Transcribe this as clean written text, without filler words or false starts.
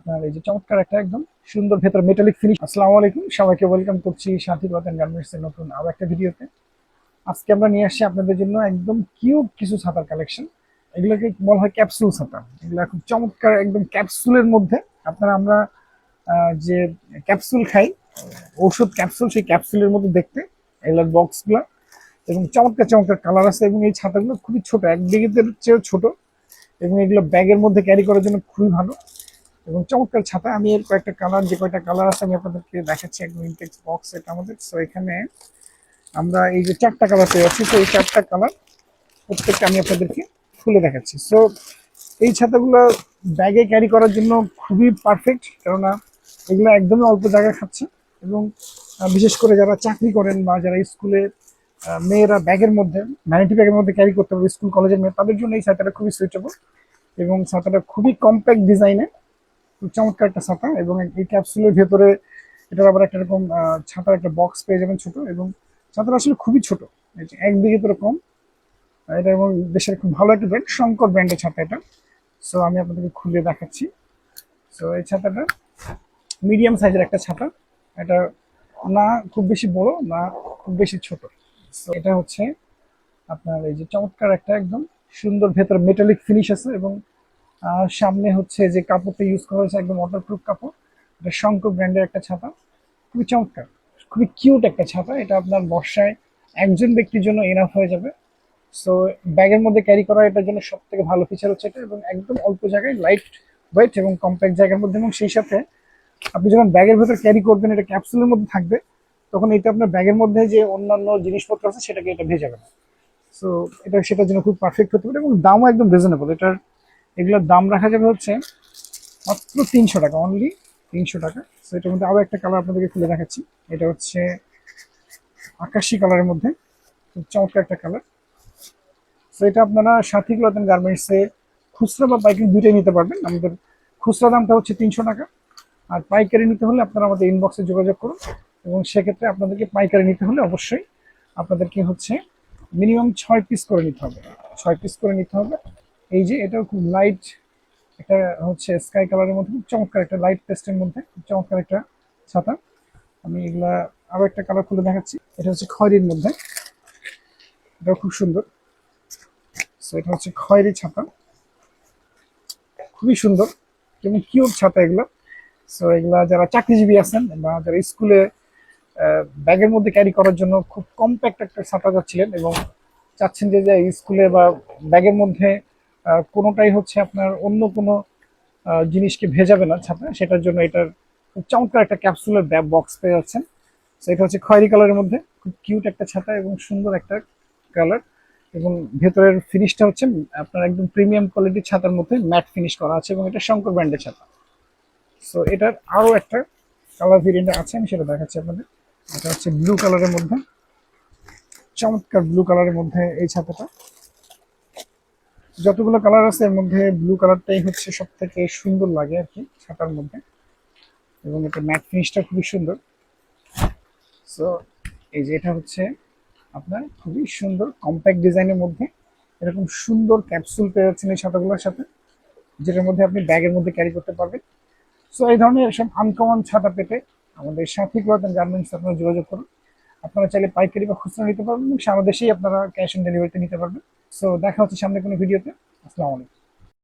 আপনার এই যে চমৎকার একটা একদম সুন্দর ভেতর মেটালিক ফিনিশ। আসসালামু আলাইকুম, সবাইকে ওয়েলকাম করছি সাথী কটন গার্মেন্টস এর নতুন আরো একটা ভিডিওতে। আজকে আমরা নিয়ে আসছি আপনাদের জন্য একদম কিউট কিছু ছাতার কালেকশন। এগুলোকে বলা হয় ক্যাপসুল ছাতা। এগুলো খুব চমৎকার একদম ক্যাপসুলের মধ্যে। আমরা যে ক্যাপসুল খাই, ঔষধ ক্যাপসুল, সেই ক্যাপসুলের মধ্যে দেখতে এগুলোর বক্সগুলো, এবং চমৎকার চমৎকার কালার আছে। এবং এই ছাতাগুলো খুবই ছোট, এক দিকের চেয়েও ছোট, এবং এগুলো ব্যাগের মধ্যে ক্যারি করার জন্য খুবই ভালো এবং চমৎকার ছাতা। আমি এর কয়েকটা কালার, যে কয়টা কালার আছে আমি আপনাদেরকে দেখাচ্ছি। একদম ইনটেক্স বক্স এটা আমাদের। সো এখানে আমরা এই যে চারটা কালার পেয়ে যাচ্ছি। তো এই চারটা কালার প্রত্যেকটা আমি আপনাদেরকে খুলে দেখাচ্ছি। সো এই ছাতাগুলো ব্যাগে ক্যারি করার জন্য খুবই পারফেক্ট, কেননা এগুলো একদমই অল্প জায়গা খাচ্ছে। এবং বিশেষ করে যারা চাকরি করেন বা যারা স্কুলে মেয়েরা ব্যাগের মধ্যে, ভ্যানিটি ব্যাগের মধ্যে ক্যারি করতে পারবে, স্কুল কলেজের মেয়ে, তাদের জন্য এই ছাতাটা খুবই সুইটেবল। এবং ছাতাটা খুবই কম্প্যাক্ট ডিজাইনে, খুব চমৎকার একটা ছাতা। এবং এই ক্যাপসুলের ভেতরে এটার আবার একটা এরকম ছাতার একটা বক্স পেয়ে যাবেন ছোট। এবং ছাতাটা আসলে খুবই ছোট, একদিকে তো কম। এটা এবং দেশের খুব ভালো একটা ব্র্যান্ড, শঙ্কর ব্র্যান্ডের ছাতা এটা। সো আমি আপনাদেরকে খুলে দেখাচ্ছি। সো এই ছাতাটা মিডিয়াম সাইজের একটা ছাতা। এটা না খুব বেশি বড়, না খুব বেশি ছোট। সো এটা হচ্ছে আপনার এই যে চমৎকার একটা একদম সুন্দর ভেতরে মেটালিক ফিনিশ আছে। এবং সামনে হচ্ছে যে কাপড়টা ইউজ করা হয়েছে একদম ওয়াটারপ্রুফ কাপড়। এটা শঙ্কর ব্র্যান্ডের একটা ছাতা, খুবই চমৎকার, খুবই কিউট একটা ছাতা। এটা আপনার বর্ষায় একজন ব্যক্তির জন্য এনাফ হয়ে যাবে। সো ব্যাগের মধ্যে ক্যারি করা এটার জন্য সব থেকে ভালো ফিচার হচ্ছে এটা। এবং একদম অল্প জায়গায় লাইট ওয়েট এবং কম্প্যাক্ট জায়গার মধ্যে। এবং সেই সাথে আপনি যখন ব্যাগের ভেতর ক্যারি করবেন, এটা ক্যাপসুলের মধ্যে থাকবে, তখন এটা আপনার ব্যাগের মধ্যে যে অন্যান্য জিনিসপত্র আছে সেটাকে এটা ভেজাবে না। সো এটা সেটার জন্য খুব পারফেক্ট হতে পারে। এবং দামও একদম রিজনেবল এটার। এগুলোর দাম রাখা যাবে হচ্ছে মাত্র 300 টাকা, অনলি 300 টাকা। সো এটার মধ্যে আরো একটা কালার আপনাদেরকে খুলে দেখাচ্ছি। এটা হচ্ছে আকাশি কালারের মধ্যে, খুব চমৎকার একটা কালার। সো এটা আপনারা সাথী ক্লথ গার্মেন্টসে খুচরা বা পাইকারি দুইটাই নিতে পারবেন। আমাদের খুচরা দামটা হচ্ছে 300 টাকা, আর পাইকারি নিতে হলে আপনারা আমাদের ইনবক্সে যোগাযোগ করুন। এবং সেক্ষেত্রে আপনাদেরকে পাইকারি নিতে হলে অবশ্যই আপনাদেরকে হচ্ছে মিনিমাম 6 পিস করে নিতে হবে, 6 পিস করে নিতে হবে। এই যে এটাও খুব লাইট, এটা হচ্ছে স্কাই কালারের মধ্যে, খুব চমৎকার একটা লাইট পেস্টের মধ্যে, খুব চমৎকার একটা ছাতা। আমি এগুলা আরো একটা কালার খুলে দেখাচ্ছি। এটা হচ্ছে খয়েরির মধ্যে, এটাও খুব সুন্দর। সো এটা হচ্ছে খয়েরি ছাতা, খুবই সুন্দর এবং কিউট ছাতা এগুলো। সো এগুলা যারা চাকরিজীবী আছেন বা যারা স্কুলে ব্যাগের মধ্যে ক্যারি করার জন্য খুব কম্প্যাক্ট একটা ছাতা চাচ্ছিলেন, এবং চাচ্ছেন যে যে স্কুলে বা ব্যাগের মধ্যে কোনোটাই হচ্ছে আপনার অন্য কোনো জিনিসকে ভেজাবে না ছাতা, সেটার জন্য এটার খুব চমৎকার একটা ক্যাপসুলের বক্স পেয়ে যাচ্ছেন। তো এটা হচ্ছে খয়েরি কালারের মধ্যে, খুব কিউট একটা ছাতা এবং সুন্দর একটা কালার। এবং ভেতরের ফিনিশটা হচ্ছে আপনার একদম প্রিমিয়াম কোয়ালিটির ছাতার মধ্যে ম্যাট ফিনিশ করা আছে, এবং এটা শঙ্কর ব্র্যান্ডের ছাতা। সো এটার আরো একটা কালার ভেরিয়েন্ট আছে, আমি সেটা দেখাচ্ছি আপনাদের। এটা হচ্ছে ব্লু কালারের মধ্যে, চমৎকার ব্লু কালারের মধ্যে এই ছাতাটা। যতগুলো কালার আছে এর মধ্যে ব্লু কালারটাই হচ্ছে সব থেকে সুন্দর লাগে আর কি ছাতার মধ্যে। এবং এটা ম্যাট ফিনিশটা খুবই সুন্দর। সো এই যে এটা হচ্ছে আপনার খুবই সুন্দর কম্প্যাক্ট ডিজাইনের মধ্যে এরকম সুন্দর ক্যাপসুল পেয়ে যাচ্ছেন এই ছাতাগুলোর সাথে, যেটার মধ্যে আপনি ব্যাগের মধ্যে ক্যারি করতে পারবেন। সো এই ধরনের সব আনকমন ছাতা পেতে আমাদের সাথী ক্লথ অ্যান্ড গার্মেন্টস আপনারা যোগাযোগ করুন। আপনারা চাইলে পাইকারি বা খুচরা নিতে পারবেন, এবং সারা দেশেই আপনারা ক্যাশ অন ডেলিভারিতে নিতে পারবেন। সো দেখা হচ্ছে সামনে কোনো ভিডিওতে। আসসালামু আলাইকুম।